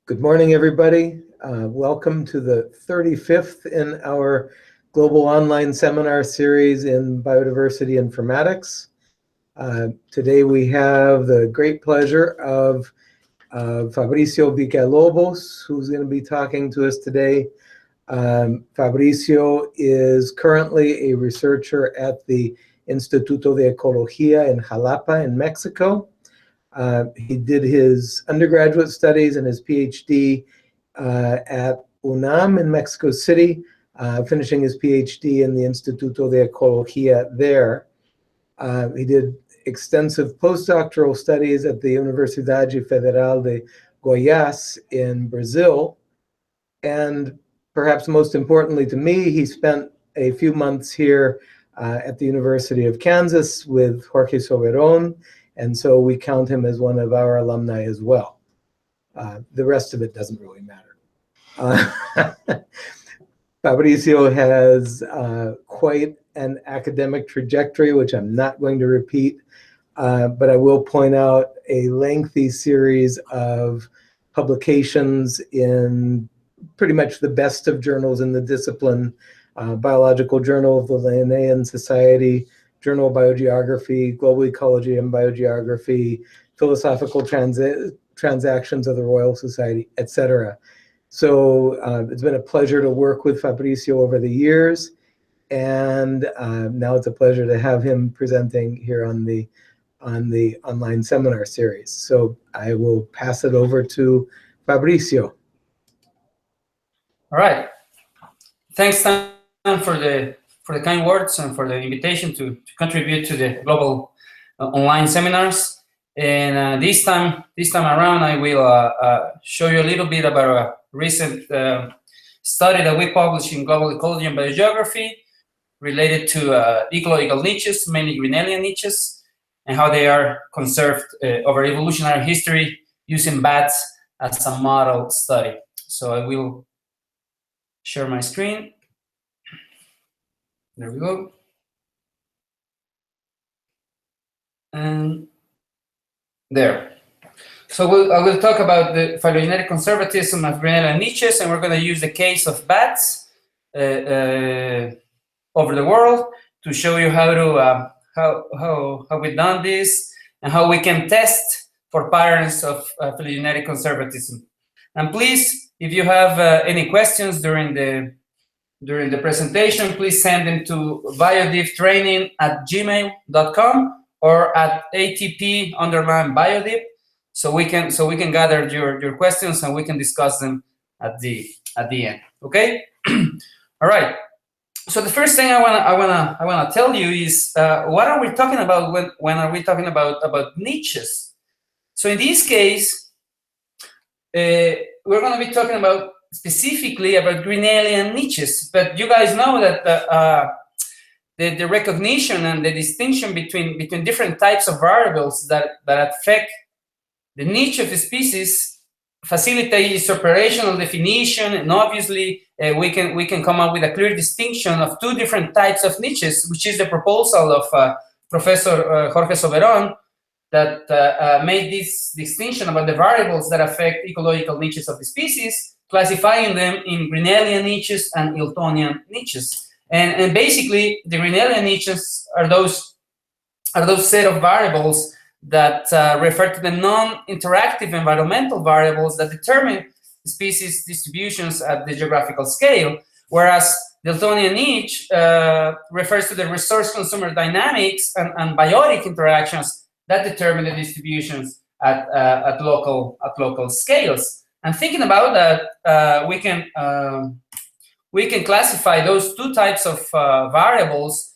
Good morning, everybody. Welcome to the 35th in our global online seminar series in biodiversity informatics. Today we have the great pleasure of Fabricio Villalobos, who's going to be talking to us today. Fabricio is currently a researcher at the Instituto de Ecología in Jalapa in Mexico. He did his undergraduate studies and his PhD at UNAM in Mexico City, finishing his PhD in the Instituto de Ecología there. He did extensive postdoctoral studies at the Universidade Federal de Goiás in Brazil. And perhaps most importantly to me, he spent a few months here at the University of Kansas with Jorge Soberon. And so we count him as one of our alumni as well. The rest of it doesn't really matter. Fabricio has quite an academic trajectory, which I'm not going to repeat, but I will point out a lengthy series of publications in pretty much the best of journals in the discipline, Biological Journal of the Linnean Society, Journal of Biogeography, Global Ecology and Biogeography, Philosophical Transactions of the Royal Society, etc. So it's been a pleasure to work with Fabricio over the years, and now it's a pleasure to have him presenting here on the online seminar series. So I will pass it over to Fabricio. All right. Thanks, Stan, for the kind words and for the invitation to contribute to the global online seminars. And this time around, I will show you a little bit about a recent study that we published in Global Ecology and Biogeography related to ecological niches, mainly Grinnellian niches, and how they are conserved over evolutionary history using bats as a model study. So I will share my screen. There we go. And there. So I will talk about the phylogenetic conservatism of Grinnellian niches, and we're going to use the case of bats over the world to show you how to how we've done this and how we can test for patterns of phylogenetic conservatism. And please, if you have any questions during the presentation, please send them to biodivtraining@gmail.com or at ATP_biodiv, so we can gather your questions and we can discuss them at the end. Okay. All right. So the first thing I wanna tell you is what are we talking about when are we talking about niches? So in this case, we're going to be talking about specifically about Grinnellian niches, but you guys know that the recognition and the distinction between different types of variables that affect the niche of the species facilitates operational definition, and obviously we can come up with a clear distinction of two different types of niches, which is the proposal of Professor Jorge Soberon that made this distinction about the variables that affect ecological niches of the species, classifying them in Grinnellian niches and Hiltonian niches. And basically, the Grinnellian niches are those set of variables that refer to the non-interactive environmental variables that determine species distributions at the geographical scale, whereas the Hiltonian niche refers to the resource-consumer dynamics and biotic interactions that determine the distributions at local scales. And thinking about that, we can classify those two types of variables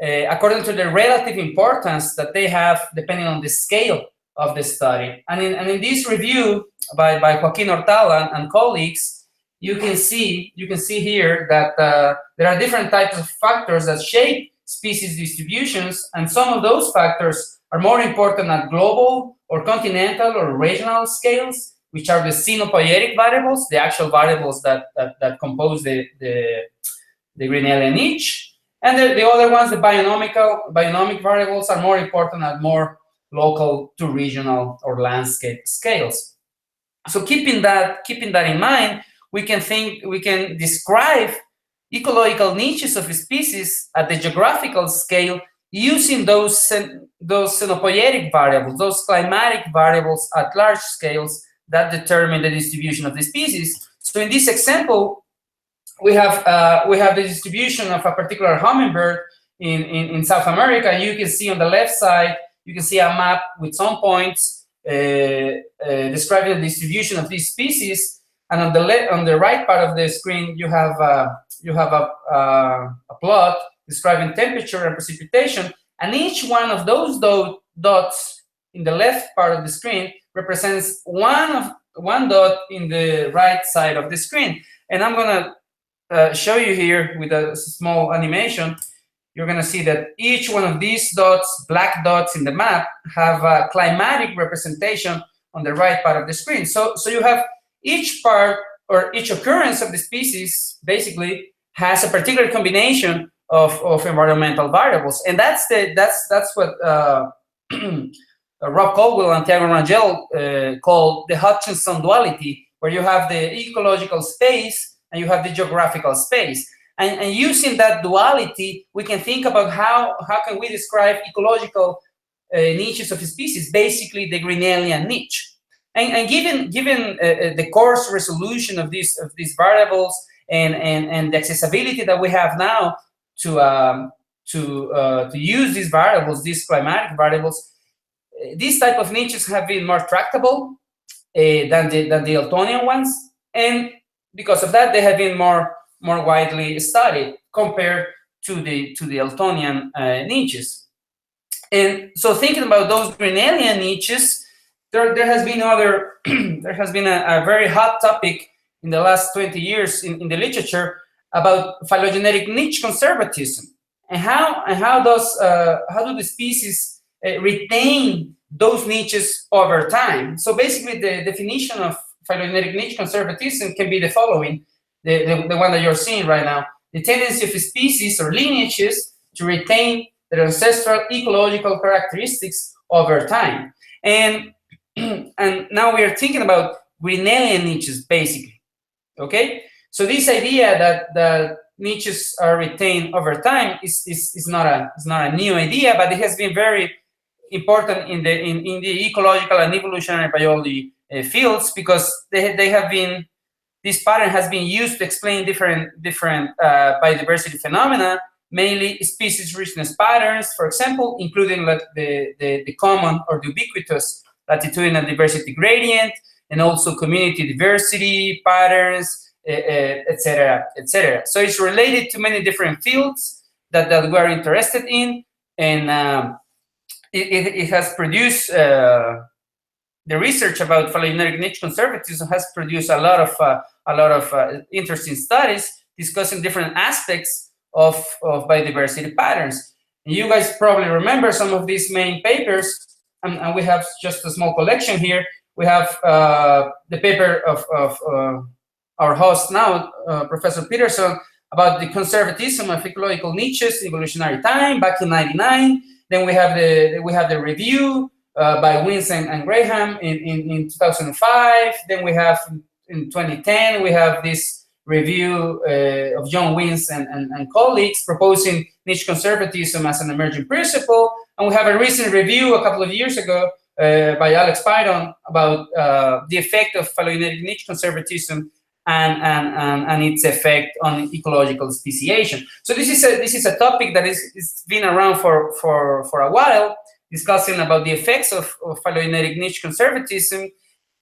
according to the relative importance that they have depending on the scale of the study. And in this review by Joaquin Hortal and colleagues, you can see here that there are different types of factors that shape species distributions, and some of those factors are more important at global or continental or regional scales, which are the xenopoietic variables, the actual variables that compose the Grinnellian niche. And the other ones, the bionomic variables, are more important at more local to regional or landscape scales. So keeping that in mind, we can describe ecological niches of species at the geographical scale using those xenopoietic variables, those climatic variables at large scales that determine the distribution of the species. So in this example, we have the distribution of a particular hummingbird in South America. You can see on the left side, you can see a map with some points describing the distribution of these species, and on the right part of the screen, you have a plot describing temperature and precipitation, and each one of those dots in the left part of the screen represents one dot in the right side of the screen. And I'm gonna show you here with a small animation. You're gonna see that each one of these dots, black dots in the map, have a climatic representation on the right part of the screen. So you have each part or each occurrence of the species basically has a particular combination of environmental variables, and that's what Rob Caldwell and Thiago Rangel call the Hutchinson duality, where you have the ecological space and you have the geographical space. And using that duality, we can think about how can we describe ecological niches of species, basically the Grinnellian niche. And given the coarse resolution of these variables and the accessibility that we have now to use these variables, these climatic variables, these type of niches have been more tractable than the Eltonian ones, and because of that, they have been more widely studied compared to the Eltonian niches. And so, thinking about those Grinnellian niches, there has been a very hot topic in the last 20 years in the literature about phylogenetic niche conservatism, and how do the species retain those niches over time. So basically, the definition of phylogenetic niche conservatism can be the following, the one that you're seeing right now: the tendency of species or lineages to retain their ancestral ecological characteristics over time. And now we are thinking about Grinnellian niches, basically. Okay, so this idea that niches are retained over time is not a new idea, but it has been very important in the ecological and evolutionary biology fields, because this pattern has been used to explain different biodiversity phenomena, mainly species richness patterns, for example, including the common or the ubiquitous latitudinal diversity gradient, and also community diversity patterns, etc., etc. So it's related to many different fields that we're interested in, and it has produced the research about phylogenetic niche conservatism has produced a lot of interesting studies discussing different aspects of biodiversity patterns. And you guys probably remember some of these main papers, and we have just a small collection here. We have the paper of our host now, Professor Peterson, about the conservatism of ecological niches in evolutionary time back in '99. Then we have the review by Wins and Graham in 2005. Then we have in 2010 we have this review of John Wins and colleagues proposing niche conservatism as an emerging principle. And we have a recent review a couple of years ago by Alex Pyron about the effect of phylogenetic niche conservatism and its effect on ecological speciation. So this is a topic that is been around for a while, discussing about the effects of phylogenetic niche conservatism,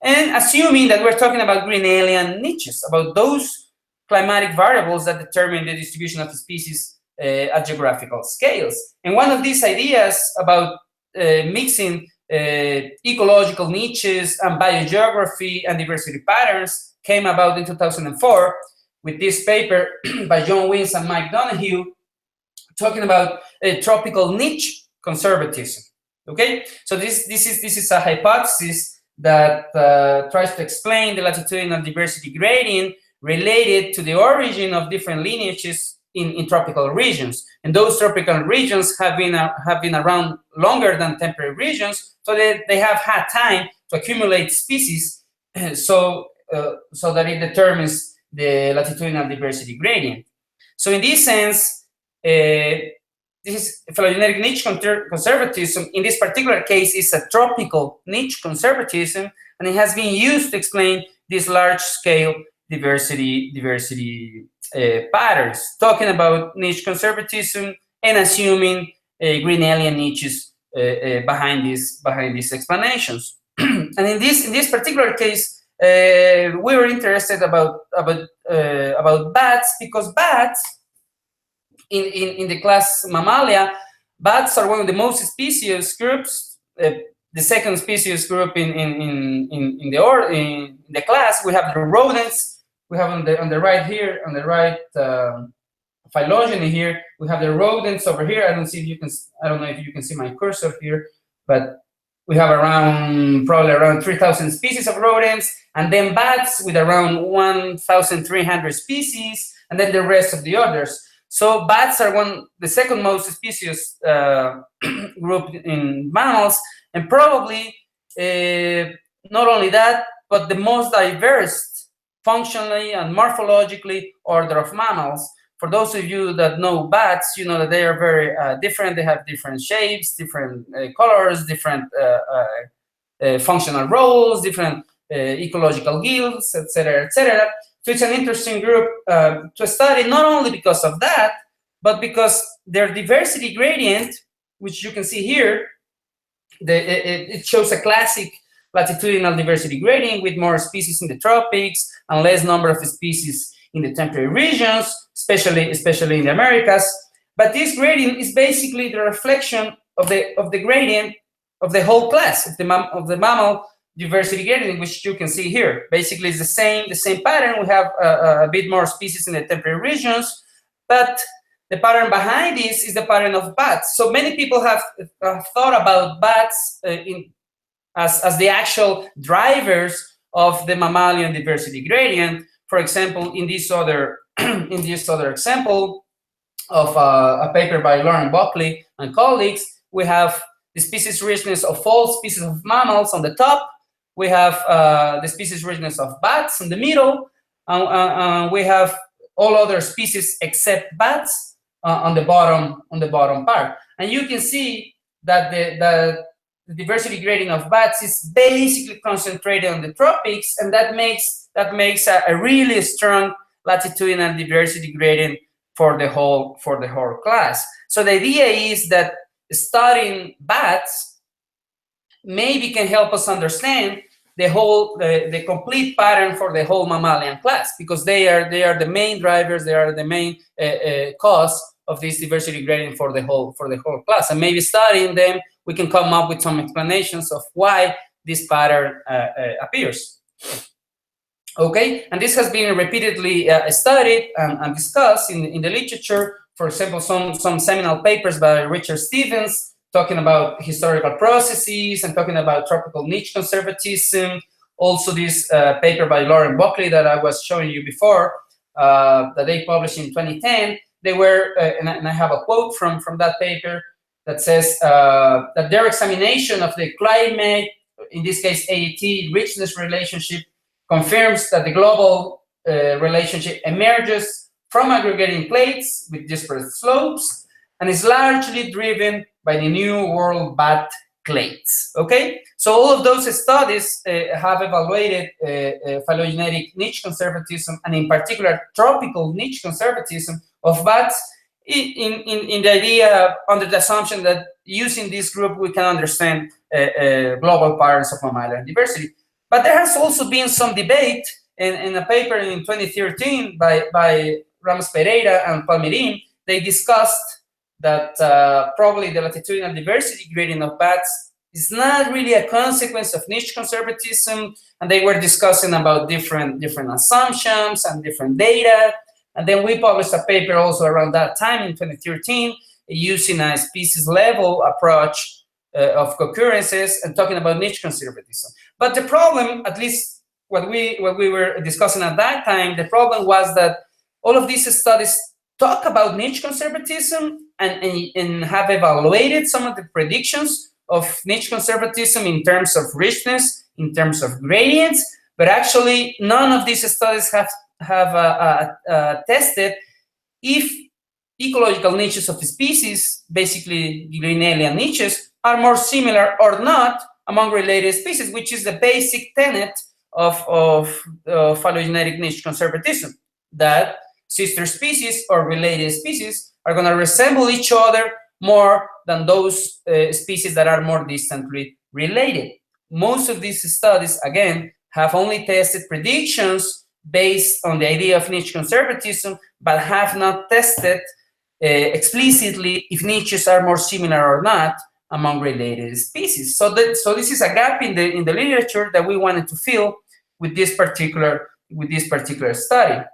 and assuming that we're talking about Grinnellian niches, about those climatic variables that determine the distribution of the species at geographical scales. And one of these ideas about mixing ecological niches and biogeography and diversity patterns came about in 2004 with this paper by John Wins and Mike Donahue, talking about tropical niche conservatism. Okay, so this is a hypothesis that tries to explain the latitudinal diversity gradient related to the origin of different lineages in tropical regions, and those tropical regions have been around longer than temperate regions, so they have had time to accumulate species, so that it determines the latitudinal diversity gradient. So in this sense, this is phylogenetic niche conservatism. In this particular case, is a tropical niche conservatism, and it has been used to explain this large-scale diversity patterns, talking about niche conservatism and assuming Grinnellian niches behind these explanations. And in this particular case, we were interested about bats, because bats in the class Mammalia, bats are one of the most species groups. The second species group in the class, we have the rodents. We have on the right here, on the right phylogeny here, we have the rodents over here. I don't know if you can see my cursor here, but we have probably around 3,000 species of rodents, and then bats with around 1,300 species, and then the rest of the others. So bats are the second most species group in mammals, and probably not only that, but the most diverse functionally and morphologically order of mammals. For those of you that know bats, you know that they are very different. They have different shapes, different colors, different functional roles, different ecological guilds, etc., etc. So it's an interesting group to study, not only because of that, but because their diversity gradient, which you can see here, it shows a classic latitudinal diversity gradient with more species in the tropics and less number of species in the temperate regions, especially in the Americas. But this gradient is basically the reflection of the gradient of the whole class of the mammal diversity gradient, which you can see here. Basically, it's the same pattern. We have a bit more species in the temperate regions, but the pattern behind this is the pattern of bats. So many people have thought about bats as the actual drivers of the mammalian diversity gradient. For example, in this other example of a paper by Lauren Buckley and colleagues, we have the species richness of all species of mammals on the top. We have the species richness of bats in the middle. We have all other species except bats on the bottom part. And you can see that the diversity gradient of bats is basically concentrated on the tropics, and that makes a really strong latitudinal diversity gradient for the whole class. So the idea is that studying bats maybe can help us understand the complete pattern for the whole mammalian class, because they are the main drivers, they are the main cause of this diversity gradient for the whole class. And maybe studying them, we can come up with some explanations of why this pattern appears. Okay, and this has been repeatedly studied and discussed in the literature. For example, some seminal papers by Richard Stevens talking about historical processes and talking about tropical niche conservatism. Also, this paper by Lauren Buckley that I was showing you before, that they published in 2010. They were, and I have a quote from that paper that says that their examination of the climate, in this case AET, richness relationship, confirms that the global relationship emerges from aggregating clades with disparate slopes and is largely driven by the New World bat clades. Okay, so all of those studies have evaluated phylogenetic niche conservatism, and in particular tropical niche conservatism of bats, in the idea, under the assumption that using this group we can understand global patterns of mammalian diversity. But there has also been some debate in a paper in 2013 by Ramos Pereira and Palmerin. They discussed that probably the latitudinal diversity gradient of bats is not really a consequence of niche conservatism, and they were discussing about different assumptions and different data. And then we published a paper also around that time in 2013 using a species level approach of concurrences and talking about niche conservatism. But the problem, at least what we were discussing at that time, the problem was that all of these studies talk about niche conservatism and have evaluated some of the predictions of niche conservatism in terms of richness, in terms of gradients, but actually none of these studies have tested if ecological niches of species, basically Grinnellian niches, are more similar or not among related species, which is the basic tenet of phylogenetic niche conservatism, that sister species or related species are going to resemble each other more than those species that are more distantly related. Most of these studies, again, have only tested predictions based on the idea of niche conservatism, but have not tested explicitly if niches are more similar or not among related species. So this is a gap in the literature that we wanted to fill with this particular study.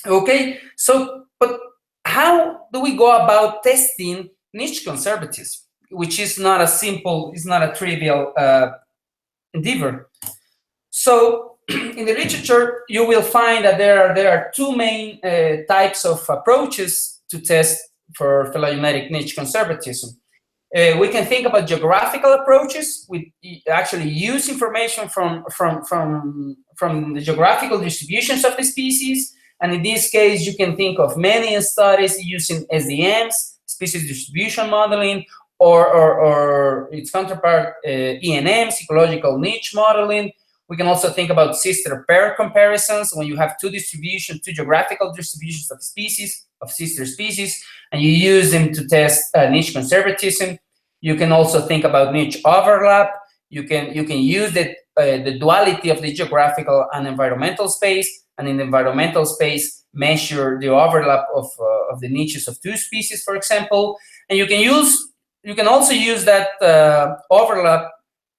Okay, so but how do we go about testing niche conservatism, which is not a simple, it's not a trivial endeavor? So in the literature, you will find that there are two main types of approaches to test for phylogenetic niche conservatism. We can think about geographical approaches. We actually use information from the geographical distributions of the species. And in this case, you can think of many studies using SDMs, species distribution modeling, or its counterpart, ENMs, ecological niche modeling. We can also think about sister pair comparisons when you have two geographical distributions of species, of sister species, and you use them to test niche conservatism. You can also think about niche overlap. You can use the duality of the geographical and environmental space, and in the environmental space, measure the overlap of the niches of two species, for example. And you can also use that overlap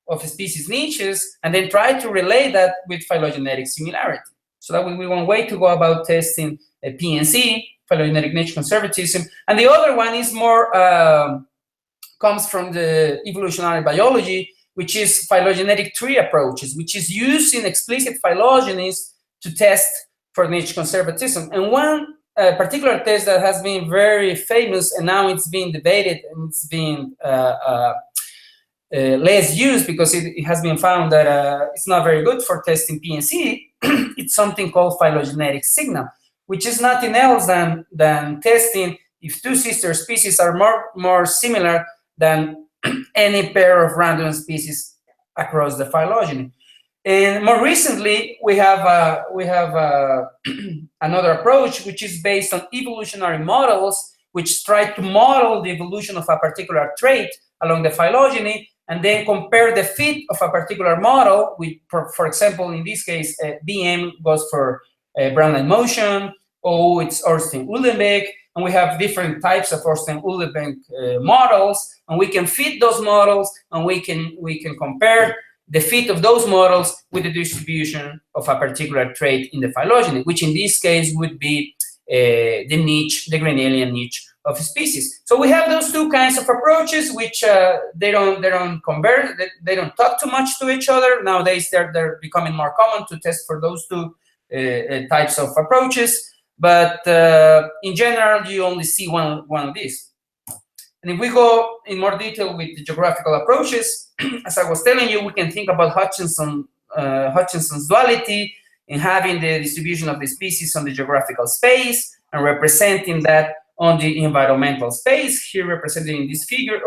of species niches and then try to relate that with phylogenetic similarity. So that would be one way to go about testing a PNC, phylogenetic niche conservatism. And the other one is more, comes from the evolutionary biology, which is phylogenetic tree approaches, which is using explicit phylogenies to test for niche conservatism. And one particular test that has been very famous, and now it's being debated and it's being less used because it has been found that it's not very good for testing PNC. It's something called phylogenetic signal, which is nothing else than testing if two sister species are more similar than any pair of random species across the phylogeny. And more recently, we have another approach, which is based on evolutionary models, which try to model the evolution of a particular trait along the phylogeny, and then compare the fit of a particular model with, for example, in this case, BM goes for Brownline motion, O it's Ornstein-Uhlenbeck, and we have different types of Ornstein-Uhlenbeck models, and we can fit those models, and we can compare the fit of those models with the distribution of a particular trait in the phylogeny, which in this case would be the Grinnellian niche of species. So we have those two kinds of approaches, which they don't converge, they don't talk too much to each other. Nowadays, they're becoming more common to test for those two types of approaches. But in general, you only see one of these. And if we go in more detail with the geographical approaches, as I was telling you, we can think about Hutchinson's duality in having the distribution of the species on the geographical space and representing that on the environmental space, here represented in this figure,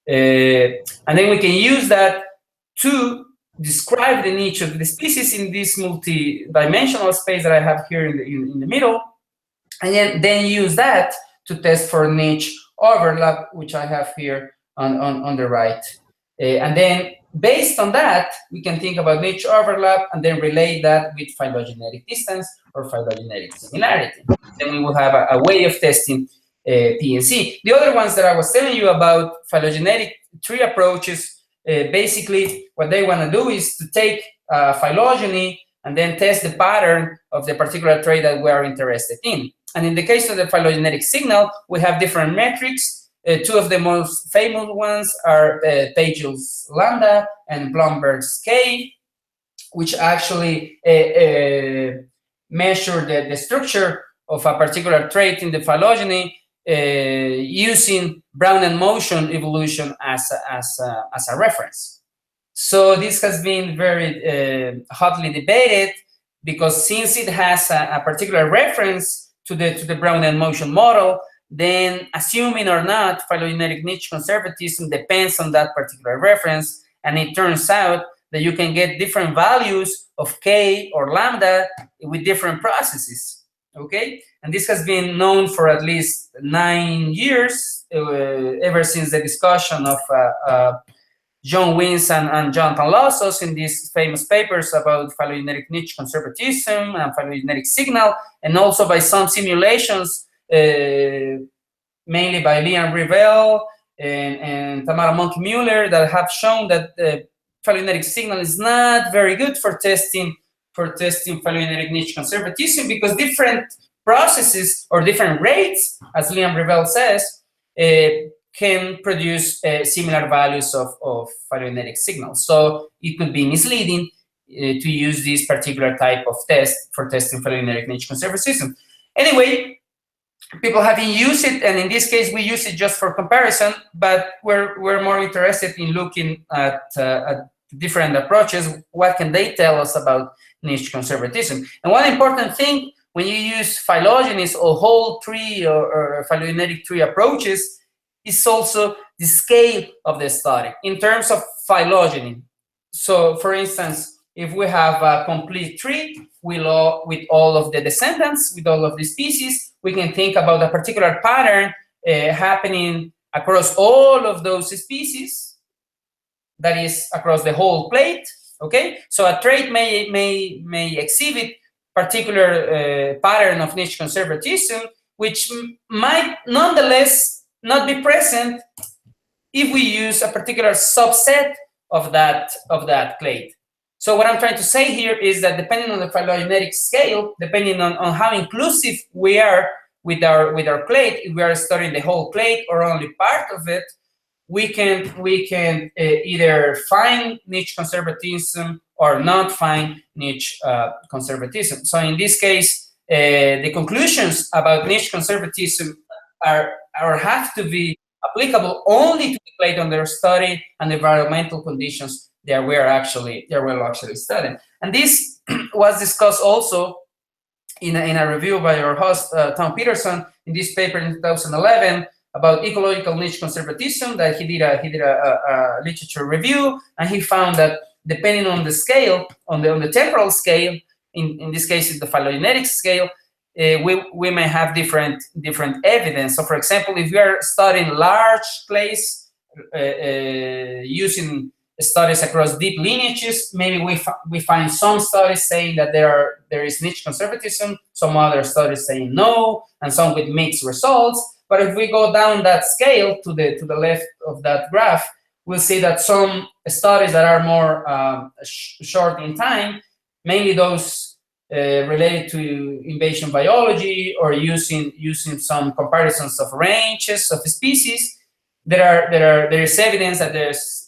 and then we can use that to describe the niche of the species in this multi-dimensional space that I have here in the middle, and then use that to test for niche overlap, which I have here on the right. And then based on that, we can think about niche overlap and then relate that with phylogenetic distance or phylogenetic similarity. Then we will have a way of testing PNC. The other ones that I was telling you about, phylogenetic tree approaches, basically what they want to do is to take phylogeny and then test the pattern of the particular trait that we are interested in. And in the case of the phylogenetic signal, we have different metrics. Two of the most famous ones are Pagel's lambda and Blomberg's K, which actually measure the structure of a particular trait in the phylogeny using Brownian motion evolution as a reference. So this has been very hotly debated, because since it has a particular reference to the Brownian motion model, then assuming or not, phylogenetic niche conservatism depends on that particular reference, and it turns out that you can get different values of K or lambda with different processes, okay? And this has been known for at least 9 years, ever since the discussion of John Wins and Jonathan Lossos in these famous papers about phylogenetic niche conservatism and phylogenetic signal, and also by some simulations, mainly by Liam Revell and Tamara Monkey-Muller, that have shown that phylogenetic signal is not very good for testing phylogenetic niche conservatism, because different processes or different rates, as Liam Revell says, can produce similar values of phylogenetic signals. So it could be misleading to use this particular type of test for testing phylogenetic niche conservatism. Anyway, people have been used it, and in this case we use it just for comparison, but we're more interested in looking at different approaches. What can they tell us about niche conservatism? And one important thing when you use phylogenies or whole tree or phylogenetic tree approaches is also the scale of the study in terms of phylogeny. So for instance, if we have a complete tree with all of the descendants, with all of the species, we can think about a particular pattern happening across all of those species, that is across the whole plate, okay? So a trait may exhibit particular pattern of niche conservatism, which might nonetheless not be present if we use a particular subset of that clade. So what I'm trying to say here is that depending on the phylogenetic scale, depending on how inclusive we are with our clade, if we are studying the whole clade or only part of it, we can either find niche conservatism or not find niche conservatism. So in this case, the conclusions about niche conservatism have to be applicable only to the clade under study and the environmental conditions that we're actually studying. And this was discussed also in a review by our host Tom Peterson in this paper in 2011 about ecological niche conservatism, that he did a literature review, and he found that depending on the scale, on the temporal scale, in this case it's the phylogenetic scale, we may have different evidence. So for example, if we are studying large clades using studies across deep lineages, maybe we find some studies saying that there is niche conservatism, some other studies saying no, and some with mixed results. But if we go down that scale to the left of that graph, we'll see that some studies that are more short in time, mainly those related to invasion biology or using some comparisons of ranges of species, there is evidence that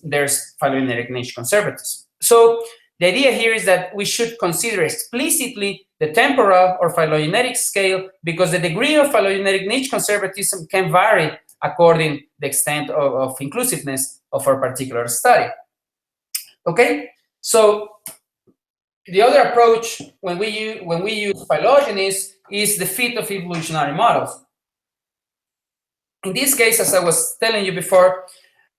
there's phylogenetic niche conservatism. So the idea here is that we should consider explicitly the temporal or phylogenetic scale, because the degree of phylogenetic niche conservatism can vary according to the extent of inclusiveness of our particular study. Okay, so the other approach when we use phylogenies is the fit of evolutionary models. In this case, as I was telling you before,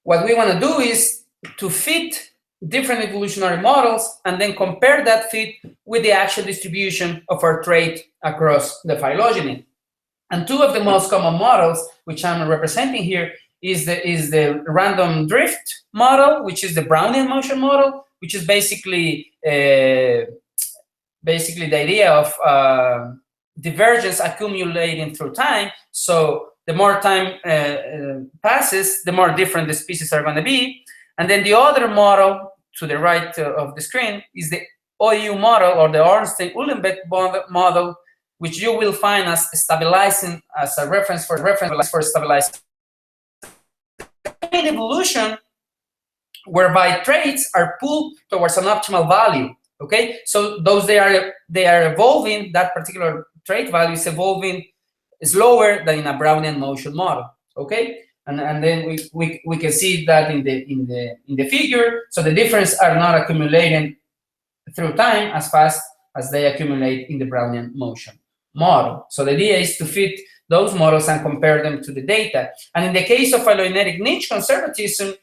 what we want to do is to fit different evolutionary models and then compare that fit with the actual distribution of our trait across the phylogeny. And two of the most common models, which I'm representing here, is the random drift model, which is the Brownian motion model, which is basically the idea of divergence accumulating through time. So the more time passes, the more different the species are going to be. And then the other model to the right of the screen is the OU model, or the Ornstein-Uhlenbeck model, which you will find as stabilizing, as a reference for stabilizing evolution, whereby traits are pulled towards an optimal value. Okay, so those they are evolving, that particular trait value is evolving slower than in a Brownian motion model. Okay, and then we can see that in the figure. So the difference are not accumulating through time as fast as they accumulate in the Brownian motion model. So the idea is to fit those models and compare them to the data. And in the case of phylogenetic niche conservatism,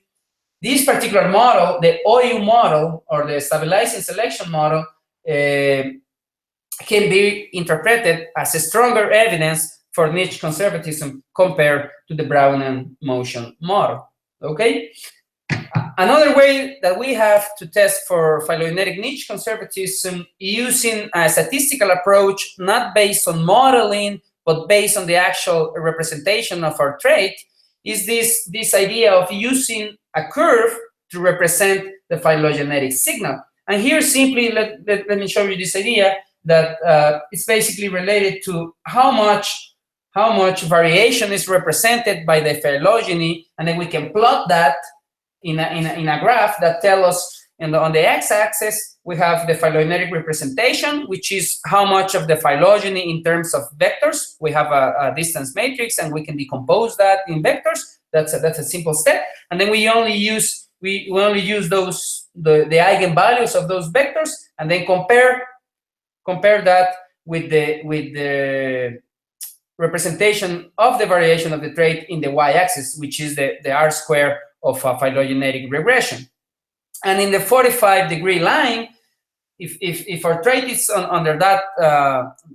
this particular model, the OU model, or the stabilizing selection model, can be interpreted as a stronger evidence for niche conservatism compared to the Brownian motion model. Okay? Another way that we have to test for phylogenetic niche conservatism using a statistical approach, not based on modeling, but based on the actual representation of our trait, is this idea of using a curve to represent the phylogenetic signal. And here simply, let me show you this idea that it's basically related to how much variation is represented by the phylogeny, and then we can plot that in a graph that tell us on the x-axis we have the phylogenetic representation, which is how much of the phylogeny in terms of vectors. We have a distance matrix, and we can decompose that in vectors. That's a simple step. And then we only use those the eigenvalues of those vectors, and then compare that with the representation of the variation of the trait in the y-axis, which is the r square of a phylogenetic regression. And in the 45-degree line, if our trait is under that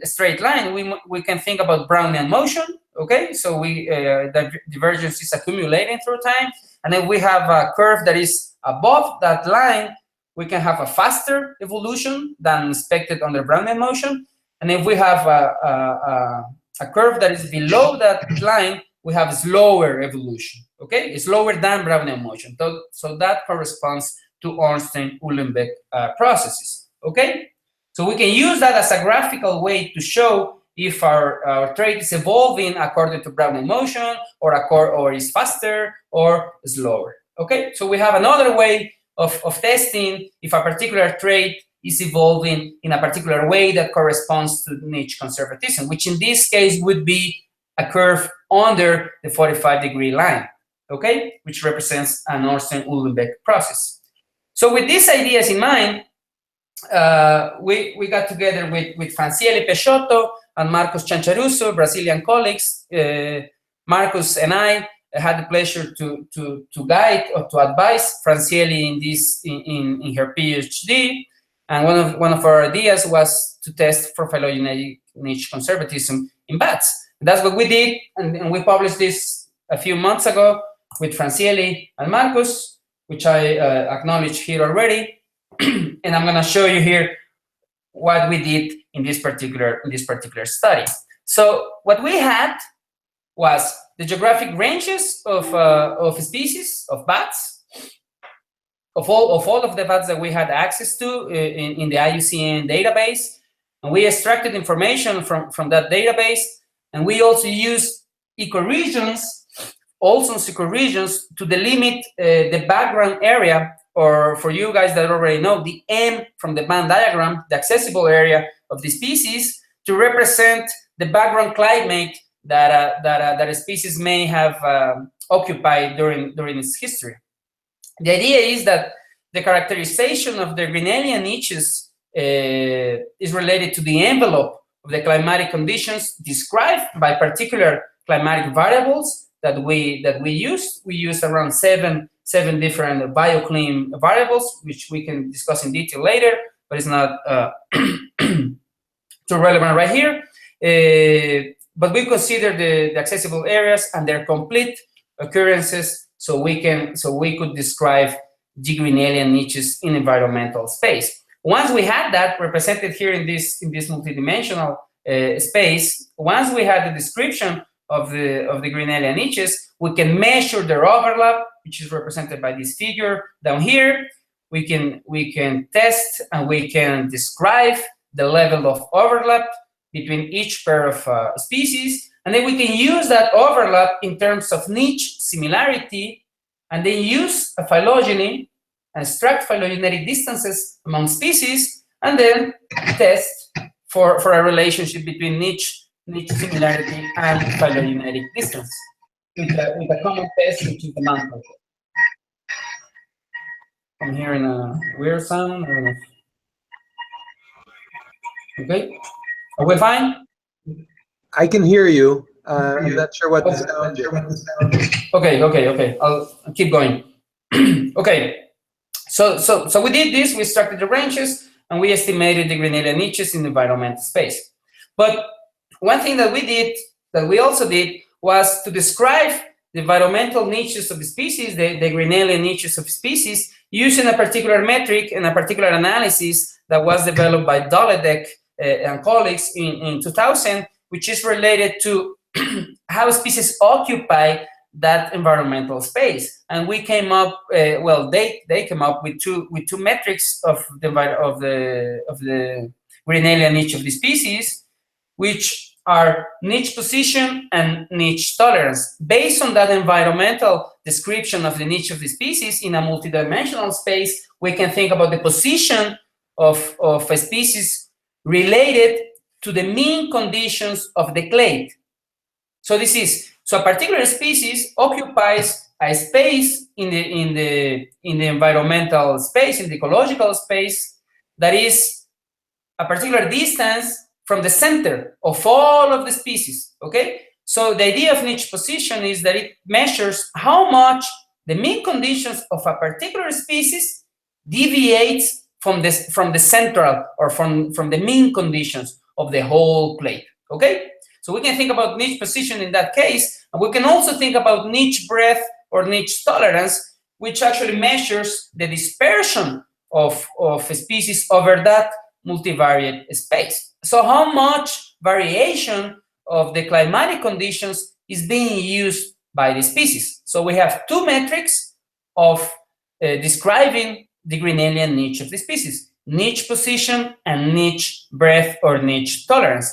straight line, we can think about Brownian motion. Okay, so the divergence is accumulating through time, and then we have a curve that is above that line. We can have a faster evolution than expected under Brownian motion, and if we have a curve that is below that line, we have slower evolution. Okay, it's lower than Brownian motion. So that corresponds to Ornstein-Uhlenbeck processes. Okay, so we can use that as a graphical way to show if our trait is evolving according to Brownian motion, or is faster or slower. Okay, so we have another way of testing if a particular trait is evolving in a particular way that corresponds to niche conservatism, which in this case would be a curve under the 45-degree line, okay, which represents an Ornstein-Uhlenbeck process. So with these ideas in mind, we got together with Franciele Peixoto and Marcos Chancharuso, Brazilian colleagues. Marcos and I had the pleasure to guide or to advise Franciele in her PhD. And one of our ideas was to test for phylogenetic niche conservatism in bats. And that's what we did, and we published this a few months ago with Franciele and Marcos, which I acknowledge here already. And I'm going to show you here what we did in this particular study. So what we had was the geographic ranges of species of bats, of all of the bats that we had access to in the IUCN database, and we extracted information from that database, and we also used ecoregions, Olson's ecoregions, to delimit the background area, or for you guys that already know, the M from the Venn diagram, the accessible area of the species, to represent the background climate that a species may have occupied during its history. The idea is that the characterization of the Grinnellian niches is related to the envelope of the climatic conditions described by particular climatic variables that we use. We use around seven different bioclim variables, which we can discuss in detail later, but it's not too relevant right here. But we consider the accessible areas and their complete occurrences, so we could describe the Grinnellian niches in environmental space. Once we had that represented here in this multidimensional space, once we had the description of the Grinnellian niches, we can measure their overlap, which is represented by this figure down here. We can test and we can describe the level of overlap between each pair of species, and then we can use that overlap in terms of niche similarity, and then use a phylogeny and extract phylogenetic distances among species, and then test for a relationship between niche similarity and phylogenetic distance with a common test, which is the mantle. I'm hearing a weird sound. I don't know. Okay, are we fine? I can hear you. I'm not sure what the sound is. Okay. I'll keep going. Okay. So we did this. We extracted the ranges and we estimated the Grinnellian niches in the environmental space. But one thing that we also did, was to describe the environmental niches of the species, the Grinnellian niches of species, using a particular metric and a particular analysis that was developed by Dade and colleagues in 2000, which is related to how species occupy that environmental space. And we came up, they came up with two metrics of the Grinnellian niche of the species, which are niche position and niche tolerance. Based on that environmental description of the niche of the species in a multidimensional space, we can think about the position of a species related to the mean conditions of the clade. So a particular species occupies a space in the environmental space, in the ecological space, that is a particular distance from the center of all of the species, okay? So the idea of niche position is that it measures how much the mean conditions of a particular species deviates from the central, or from the mean conditions of the whole clade, okay? So we can think about niche position in that case, and we can also think about niche breadth or niche tolerance, which actually measures the dispersion of a species over that multivariate space. So how much variation of the climatic conditions is being used by the species? So we have two metrics of describing the Grinnellian niche of the species: niche position and niche breadth or niche tolerance.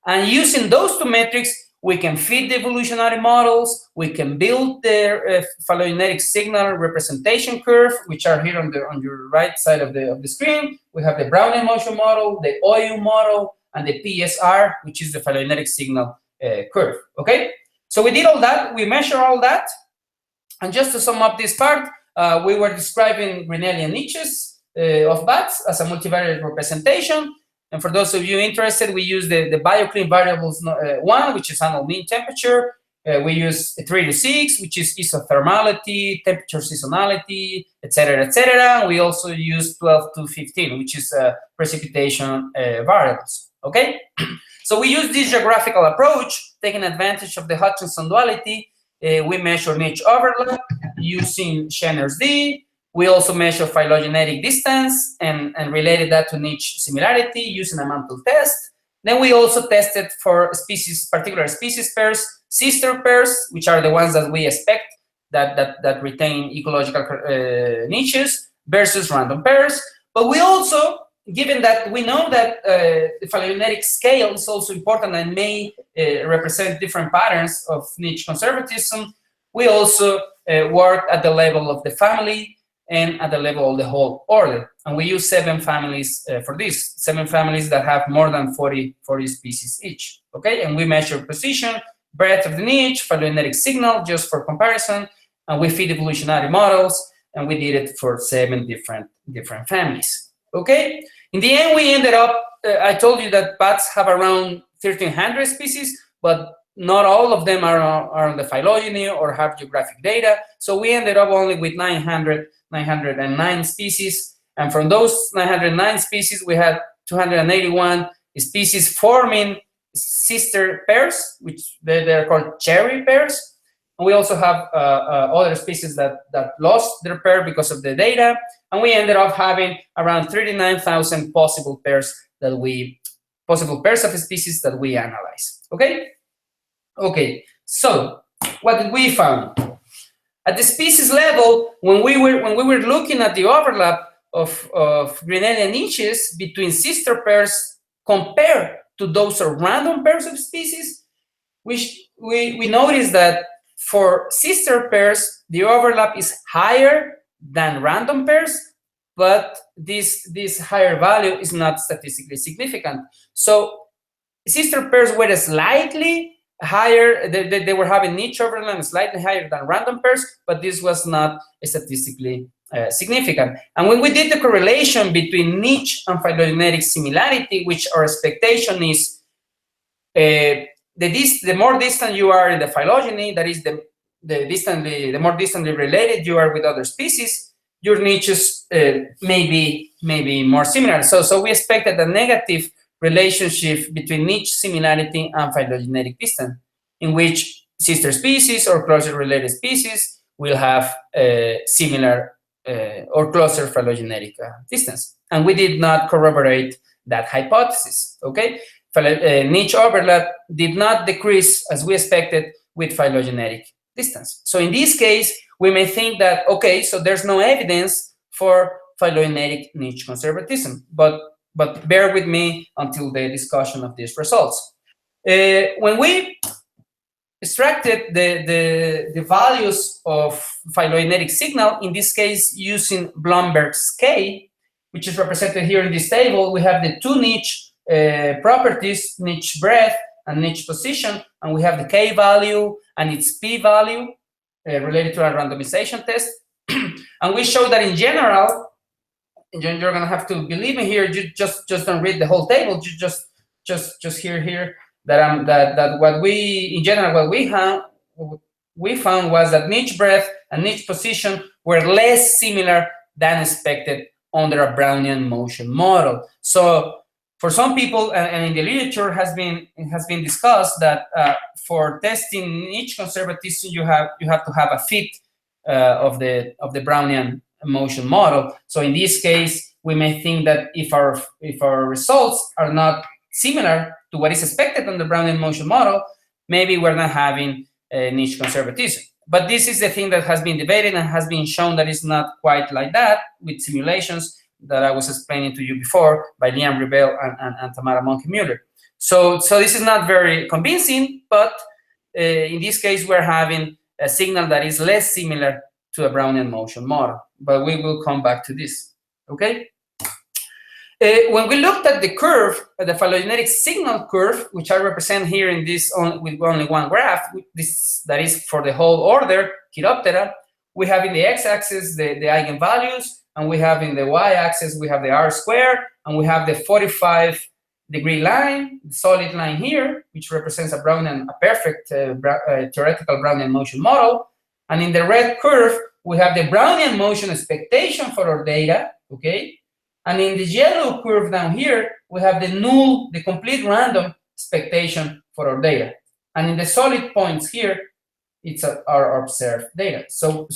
And using those two metrics, we can fit the evolutionary models, we can build the phylogenetic signal representation curve, which are here on your right side of the screen. We have the Brownian motion model, the OU model, and the PSR, which is the phylogenetic signal curve, okay? So we did all that, we measure all that, and just to sum up this part, we were describing Grinnellian niches of bats as a multivariate representation. And for those of you interested, we use the bioclim variables one, which is annual mean temperature. We use 3 to 6, which is isothermality, temperature seasonality, etc., etc. We also use 12 to 15, which is precipitation variables. Okay, so we use this geographical approach, taking advantage of the Hutchinson duality. We measure niche overlap using Schener's D. We also measure phylogenetic distance and related that to niche similarity using a mantle test. Then we also tested for particular species pairs, sister pairs, which are the ones that we expect that retain ecological niches, versus random pairs. But we also, given that we know that the phylogenetic scale is also important and may represent different patterns of niche conservatism, we also work at the level of the family and at the level of the whole order. And we use 7 families for this, 7 families that have more than 40 species each, okay? And we measure position, breadth of the niche, phylogenetic signal, just for comparison, and we feed evolutionary models, and we did it for 7 different families, okay? In the end, we ended up, I told you that bats have around 1,300 species, but not all of them are on the phylogeny or have geographic data, so we ended up only with 909 species, and from those 909 species, we had 281 species forming sister pairs, which they're called cherry pairs, and we also have other species that lost their pair because of the data, and we ended up having around 39,000 possible pairs of species that we analyze. Okay, so what did we find? At the species level, when we were looking at the overlap of Grinnellian niches between sister pairs compared to those of random pairs of species, we noticed that for sister pairs, the overlap is higher than random pairs, but this higher value is not statistically significant. So sister pairs were slightly higher, they were having niche overlap slightly higher than random pairs, but this was not statistically significant. And when we did the correlation between niche and phylogenetic similarity, which our expectation is the more distant you are in the phylogeny, that is the more distantly related you are with other species, your niches may be more similar. So we expected a negative relationship between niche similarity and phylogenetic distance, in which sister species or closely related species will have similar or closer phylogenetic distance. And we did not corroborate that hypothesis, okay? Niche overlap did not decrease as we expected with phylogenetic distance. So in this case, we may think that, okay, so there's no evidence for phylogenetic niche conservatism, but bear with me until the discussion of these results. When we extracted the values of phylogenetic signal, in this case using Blomberg's K, which is represented here in this table, we have the two niche properties, niche breadth and niche position, and we have the K value and its P value related to a randomization test. And we show that in general, you're going to have to believe me here, you just don't read the whole table, you just hear here that what we found was that niche breadth and niche position were less similar than expected under a Brownian motion model. So for some people, and in the literature it has been discussed that for testing niche conservatism, you have to have a fit of the Brownian motion model. So in this case, we may think that if our results are not similar to what is expected on the Brownian motion model, maybe we're not having niche conservatism. But this is the thing that has been debated and has been shown that it's not quite like that with simulations that I was explaining to you before by Liam Rebel and Tamara Monkey-Muller. So this is not very convincing, but in this case, we're having a signal that is less similar to a Brownian motion model. But we will come back to this, okay? When we looked at the curve, the phylogenetic signal curve, which I represent here in this with only one graph, that is for the whole order, Chiroptera, we have in the x-axis the eigenvalues, and we have in the y-axis, we have the r-square, and we have the 45-degree line, the solid line here, which represents a perfect theoretical Brownian motion model. And in the red curve, we have the Brownian motion expectation for our data, okay? And in the yellow curve down here, we have the null, the complete random expectation for our data. And in the solid points here, it's our observed data. So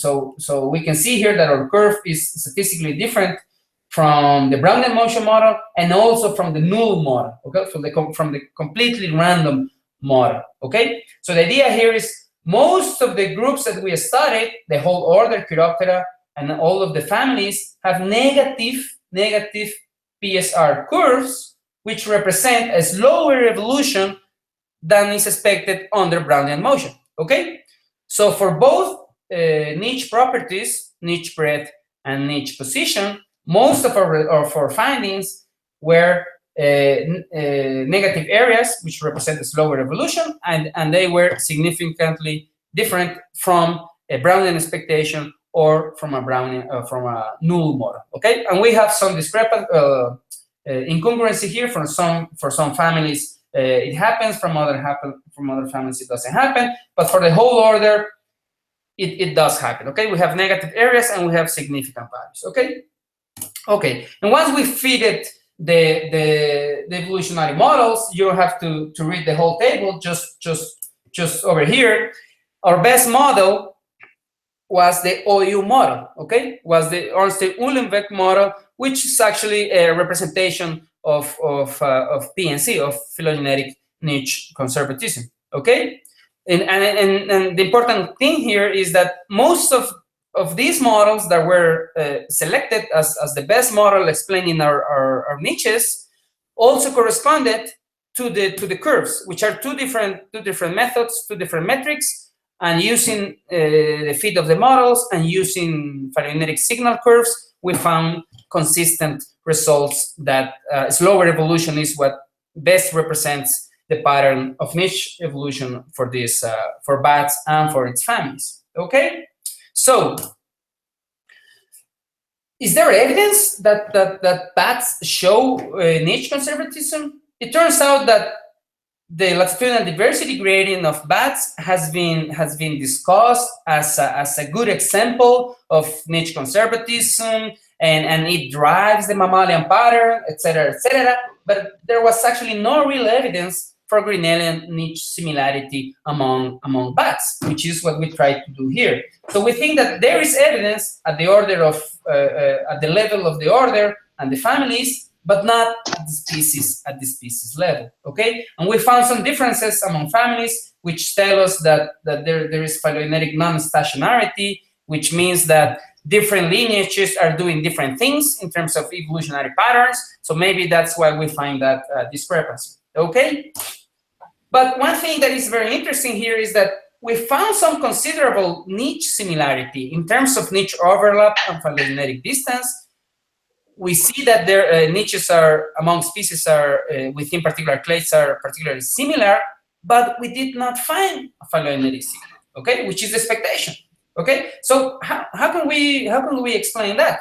we can see here that our curve is statistically different from the Brownian motion model and also from the null model, okay? From the completely random model, okay? So the idea here is most of the groups that we studied, the whole order, Chiroptera, and all of the families have negative PSR curves, which represent a slower evolution than is expected under Brownian motion, okay? So for both niche properties, niche breadth and niche position, most of our findings were negative areas, which represent a slower evolution, and they were significantly different from a Brownian expectation or from a null model. Okay, and we have some incongruency here for some families. It happens from other families. It doesn't happen, but for the whole order, it does happen. Okay, we have negative areas and we have significant values. Okay, and once we feed it the evolutionary models, you don't have to read the whole table. Just over here, our best model was the OU model, okay? Was the Ornstein-Uhlenbeck model, which is actually a representation of PNC, of phylogenetic niche conservatism, okay? And the important thing here is that most of these models that were selected as the best model explaining our niches also corresponded to the curves, which are two different methods, two different metrics. And using the fit of the models and using phylogenetic signal curves, we found consistent results that slower evolution is what best represents the pattern of niche evolution for this for bats and for its families. Okay, so is there evidence that bats show niche conservatism? It turns out that the latitudinal diversity gradient of bats has been discussed as a good example of niche conservatism, and it drives the mammalian pattern, etc., etc. But there was actually no real evidence for Grinnellian niche similarity among bats, which is what we try to do here. So we think that there is evidence at the order of at the level of the order and the families, but not at the species level. Okay, and we found some differences among families, which tell us that there is phylogenetic non-stationarity, which means that different lineages are doing different things in terms of evolutionary patterns. So maybe that's why we find that discrepancy. Okay, but one thing that is very interesting here is that we found some considerable niche similarity in terms of niche overlap and phylogenetic distance. We see that their niches are among species are within particular clades are particularly similar, but we did not find a phylogenetic signal. Okay, which is the expectation. Okay, so how can we explain that?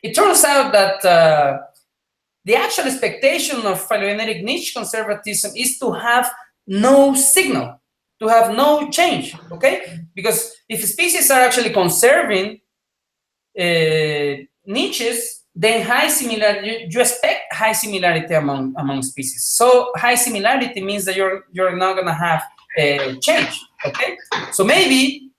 It turns out that the actual expectation of phylogenetic niche conservatism is to have no signal, to have no change. Okay, because if species are actually conserving niches, then high similarity, you expect high similarity among species. So high similarity means that you're not going to have change. Okay, so maybe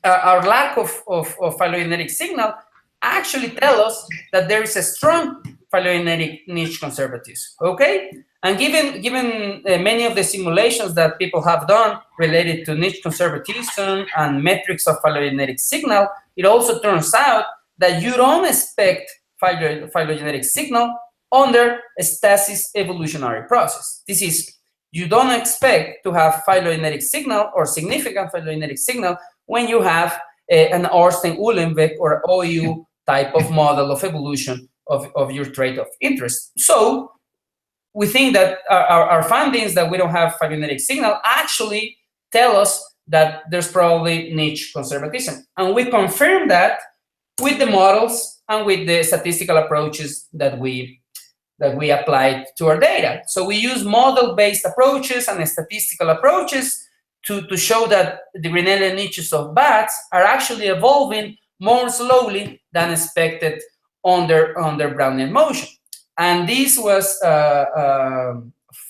our lack of phylogenetic signal actually tell us that there is a strong phylogenetic niche conservatism. Okay, and given many of the simulations that people have done related to niche conservatism and metrics of phylogenetic signal, it also turns out that you don't expect phylogenetic signal under a stasis evolutionary process. This is, you don't expect to have phylogenetic signal or significant phylogenetic signal when you have an Ornstein-Uhlenbeck or OU type of model of evolution of your trait of interest. So we think that our findings that we don't have phylogenetic signal actually tell us that there's probably niche conservatism. And we confirm that with the models and with the statistical approaches that we applied to our data. So we use model-based approaches and statistical approaches to show that the Grinnellian niches of bats are actually evolving more slowly than expected under Brownian motion. And this was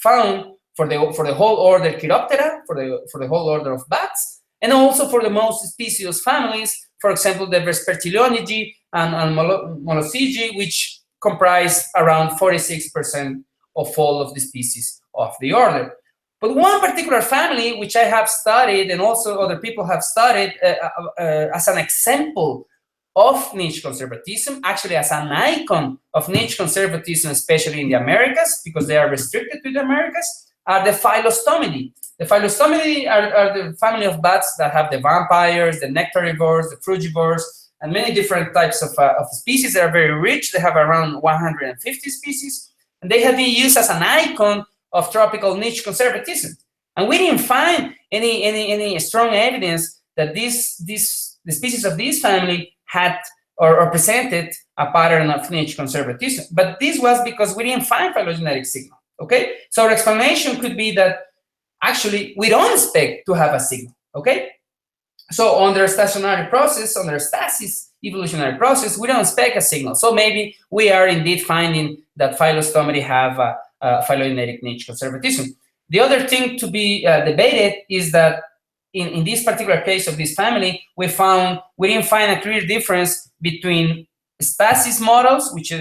found for the whole order Chiroptera, for the whole order of bats, and also for the most specious families, for example, the Vespertilionidae and Molossae, which comprise around 46% of all of the species of the order. But one particular family, which I have studied and also other people have studied as an example of niche conservatism, actually as an icon of niche conservatism, especially in the Americas, because they are restricted to the Americas, are the Phylostomidae. The Phylostomidae are the family of bats that have the vampires, the nectarivores, the frugivores, and many different types of species that are very rich. They have around 150 species, and they have been used as an icon of tropical niche conservatism. And we didn't find any strong evidence that the species of this family had or presented a pattern of niche conservatism. But this was because we didn't find phylogenetic signal. Okay, so our explanation could be that actually we don't expect to have a signal. Okay, so under a stationary process, under a stasis evolutionary process, we don't expect a signal. So maybe we are indeed finding that Phylostomidae have a phylogenetic niche conservatism. The other thing to be debated is that in this particular case of this family, we didn't find a clear difference between stasis models, which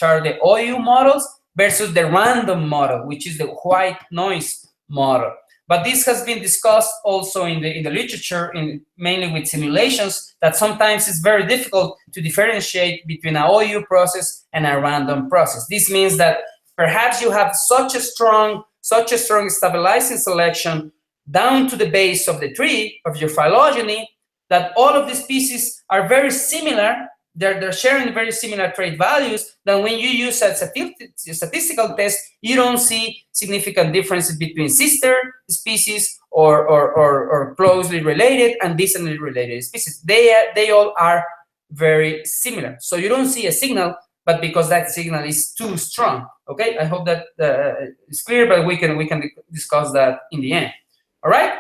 are the OU models, versus the random model, which is the white noise model. But this has been discussed also in the literature, mainly with simulations, that sometimes it's very difficult to differentiate between an OU process and a random process. This means that perhaps you have such a strong stabilizing selection down to the base of the tree of your phylogeny that all of the species are very similar, they're sharing very similar trait values, then when you use a statistical test, you don't see significant differences between sister species or closely related and distantly related species. They all are very similar. So you don't see a signal, but because that signal is too strong. Okay, I hope that is clear, but we can discuss that in the end. All right.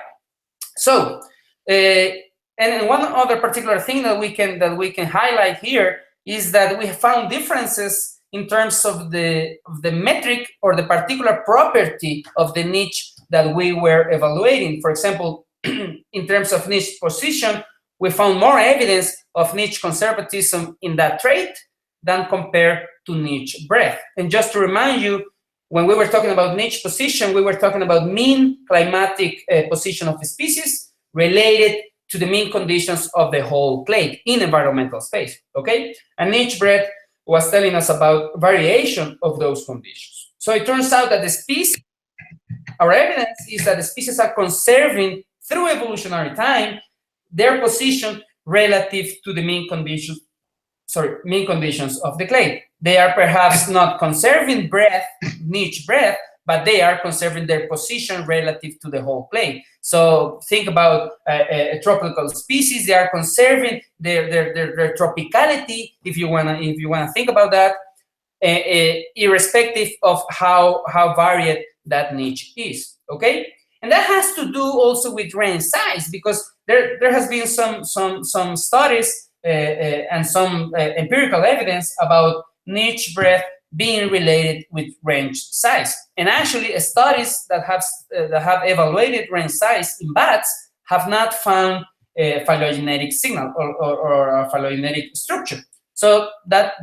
So, and one other particular thing that we can highlight here is that we have found differences in terms of the metric or the particular property of the niche that we were evaluating. For example, in terms of niche position, we found more evidence of niche conservatism in that trait than compared to niche breadth. And just to remind you, when we were talking about niche position, we were talking about mean climatic position of the species related to the mean conditions of the whole clade in environmental space, okay? And niche breadth was telling us about variation of those conditions. So it turns out that the species, our evidence is that the species are conserving through evolutionary time their position relative to the mean conditions of the clade. They are perhaps not conserving breadth, niche breadth, but they are conserving their position relative to the whole clade. So think about a tropical species; they are conserving their tropicality, if you wanna think about that, irrespective of how varied that niche is. Okay, and that has to do also with range size, because there has been some studies and some empirical evidence about niche breadth being related with range size. And actually, studies that have evaluated range size in bats have not found a phylogenetic signal or a phylogenetic structure. So that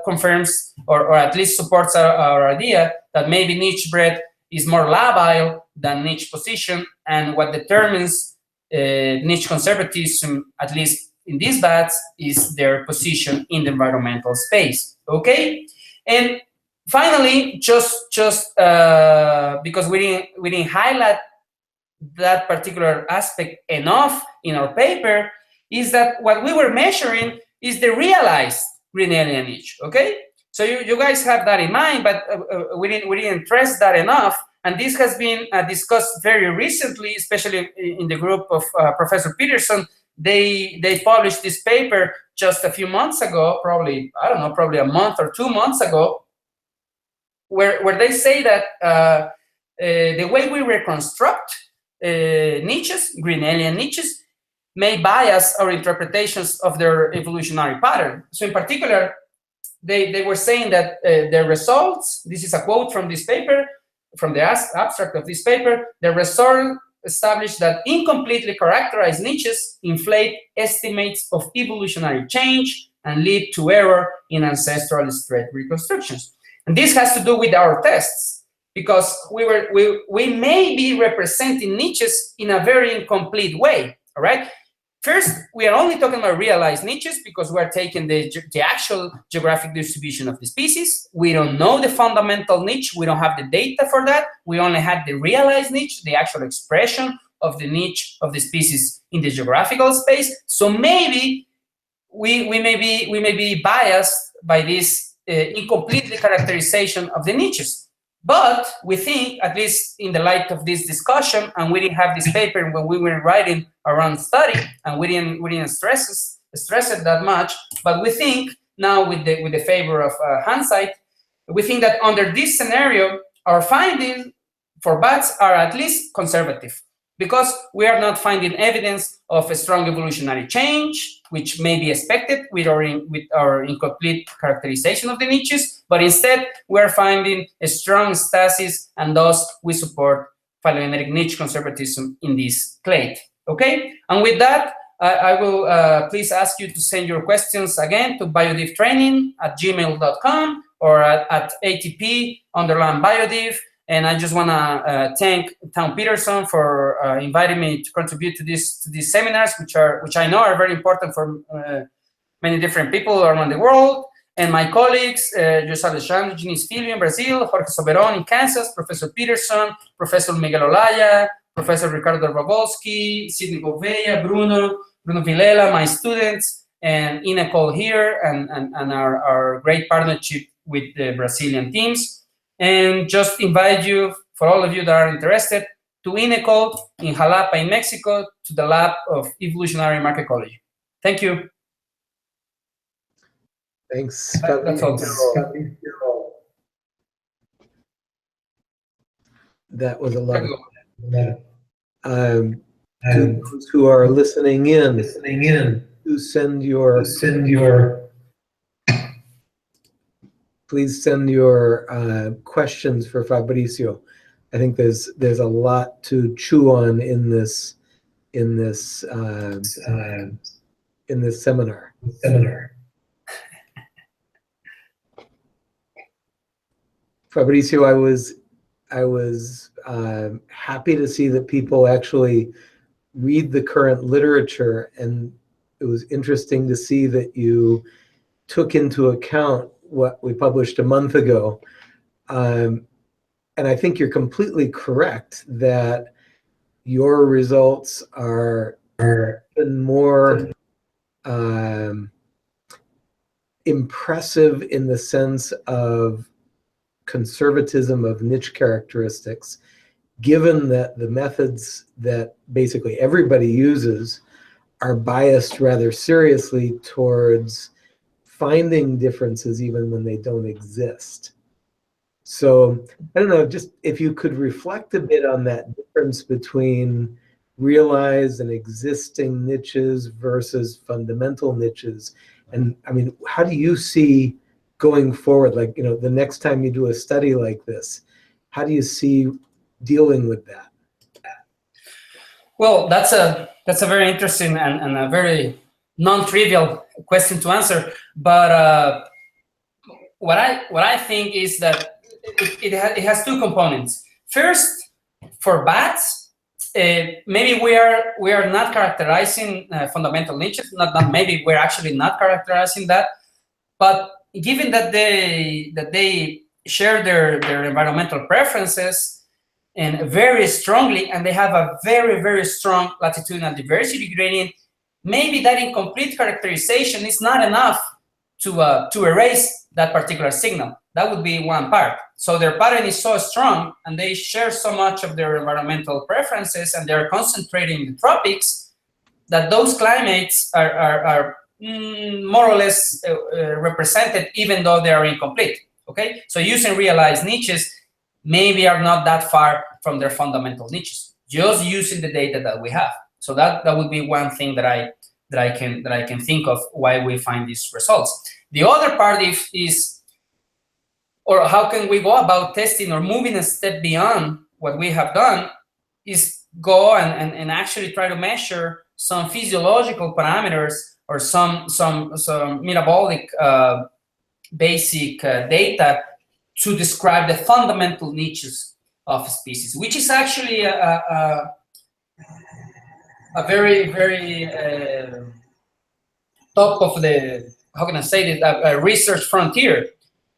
confirms or at least supports our idea that maybe niche breadth is more labile than niche position, and what determines niche conservatism, at least in these bats, is their position in the environmental space. Okay, and finally, just because we didn't highlight that particular aspect enough in our paper, is that what we were measuring is the realized Grinnellian niche. Okay, so you guys have that in mind, but we didn't stress that enough. And this has been discussed very recently, especially in the group of Professor Peterson. They published this paper just a few months ago, probably a month or 2 months ago, where they say that the way we reconstruct niches, Grinnellian niches, may bias our interpretations of their evolutionary pattern. So in particular, they were saying that the results, this is a quote from this paper, from the abstract of this paper, the result established that incompletely characterized niches inflate estimates of evolutionary change and lead to error in ancestral trait reconstructions. And this has to do with our tests, because we may be representing niches in a very incomplete way, all right? First, we are only talking about realized niches because we're taking the actual geographic distribution of the species. We don't know the fundamental niche. We don't have the data for that. We only had the realized niche, the actual expression of the niche of the species in the geographical space. So maybe we may be biased by this incomplete characterization of the niches. But we think, at least in the light of this discussion, and we didn't have this paper when we were writing our own study, and we didn't stress it that much. But we think now, with the favor of hindsight, we think that under this scenario, our findings for bats are at least conservative, because we are not finding evidence of a strong evolutionary change, which may be expected with our incomplete characterization of the niches, but instead we are finding a strong stasis, and thus we support phylogenetic niche conservatism in this clade. Okay, and with that, I will please ask you to send your questions again to biodivtraining@gmail.com or at ATP_biodiv. And I just want to thank Tom Peterson for inviting me to contribute to these seminars, which I know are very important for many different people around the world. And my colleagues, José Alexandre Diniz Filho in Brazil, Jorge Soberon in Kansas, Professor Peterson, Professor Miguel Olaya, Professor Ricardo Rabowski, Sidney Gouveia, Bruno Vilela, my students, and Ecological here, and our great partnership with the Brazilian teams. And just invite you, for all of you that are interested, to Ecological in Jalapa in Mexico, to the lab of evolutionary macroecology. Thank you. Thanks. That's all. That was a lot of to those who are listening in, please send your questions for Fabricio. I think there's a lot to chew on in this seminar. Fabricio, I was happy to see that people actually read the current literature, and it was interesting to see that you took into account what we published a month ago. And I think you're completely correct that your results are even more impressive in the sense of conservatism of niche characteristics, given that the methods that basically everybody uses are biased rather seriously towards finding differences even when they don't exist. So I don't know, just if you could reflect a bit on that difference between realized and existing niches versus fundamental niches. And I mean, how do you see going forward, like, you know, the next time you do a study like this, how do you see dealing with that? Well, that's a very interesting and a very non-trivial question to answer. But what I think is that it has two components. First, for bats, maybe we are not characterizing fundamental niches. Not maybe, we're actually not characterizing that. But given that they share their environmental preferences and very strongly, and they have a very, very strong latitudinal diversity gradient, maybe that incomplete characterization is not enough to erase that particular signal. That would be one part. So their pattern is so strong, and they share so much of their environmental preferences, and they're concentrating in the tropics, that those climates are more or less represented, even though they are incomplete. Okay, so using realized niches maybe are not that far from their fundamental niches, just using the data that we have. So that would be one thing that I can think of why we find these results. The other part is or how can we go about testing or moving a step beyond what we have done, is go and actually try to measure some physiological parameters or some metabolic basic data to describe the fundamental niches of species, which is actually a very, very top of the, how can I say this, a research frontier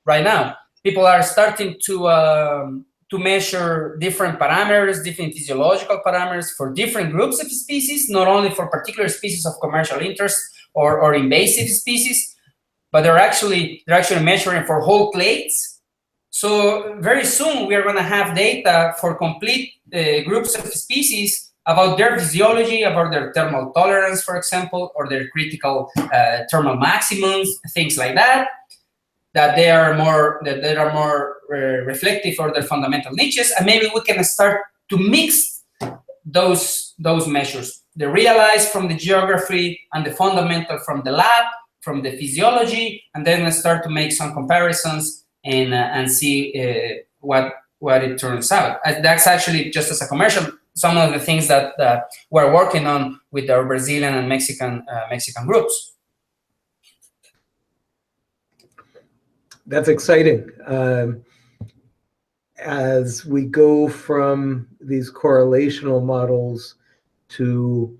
right now. People are starting to measure different parameters, different physiological parameters for different groups of species, not only for particular species of commercial interest or invasive species, but they're actually measuring for whole clades. So very soon we are going to have data for complete groups of species about their physiology, about their thermal tolerance, for example, or their critical thermal maximums, things like that. That they are more reflective for their fundamental niches, and maybe we can start to mix those measures, the realized from the geography and the fundamental from the lab, from the physiology, and then start to make some comparisons and see what it turns out. That's actually, just as a commercial, some of the things that we're working on with our Brazilian and Mexican groups. That's exciting. As we go from these correlational models to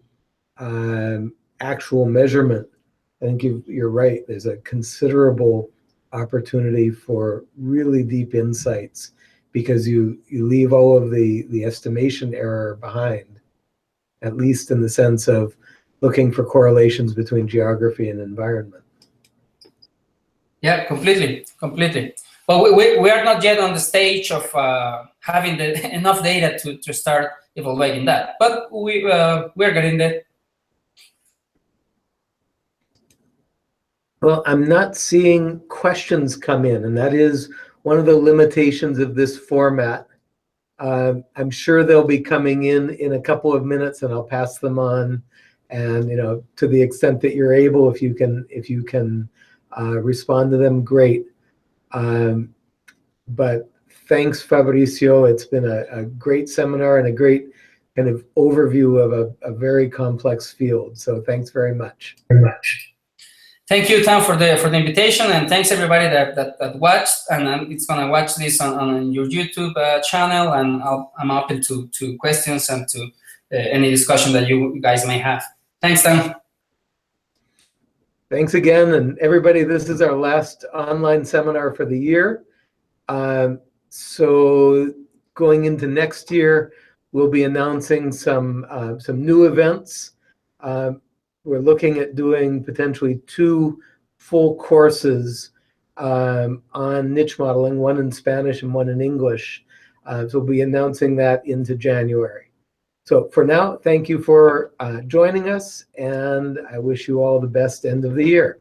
actual measurement, I think you're right. There's a considerable opportunity for really deep insights, because you leave all of the estimation error behind, at least in the sense of looking for correlations between geography and environment. Yeah, completely. But we are not yet on the stage of having enough data to start evaluating that. But we're getting there. Well, I'm not seeing questions come in, and that is one of the limitations of this format. I'm sure they'll be coming in a couple of minutes, and I'll pass them on. And to the extent that you're able, if you can respond to them, great. But thanks, Fabricio. It's been a great seminar and a great kind of overview of a very complex field. So thanks very much. Thank you, Tom, for the invitation, and thanks everybody that watched. And it's gonna watch this on your YouTube channel, and I'm open to questions and to any discussion that you guys may have. Thanks, Tom. Thanks again, and everybody. This is our last online seminar for the year. So going into next year, we'll be announcing some new events. We're looking at doing potentially 2 full courses on niche modeling, one in Spanish and one in English. So we'll be announcing that into January. So for now, thank you for joining us, and I wish you all the best end of the year.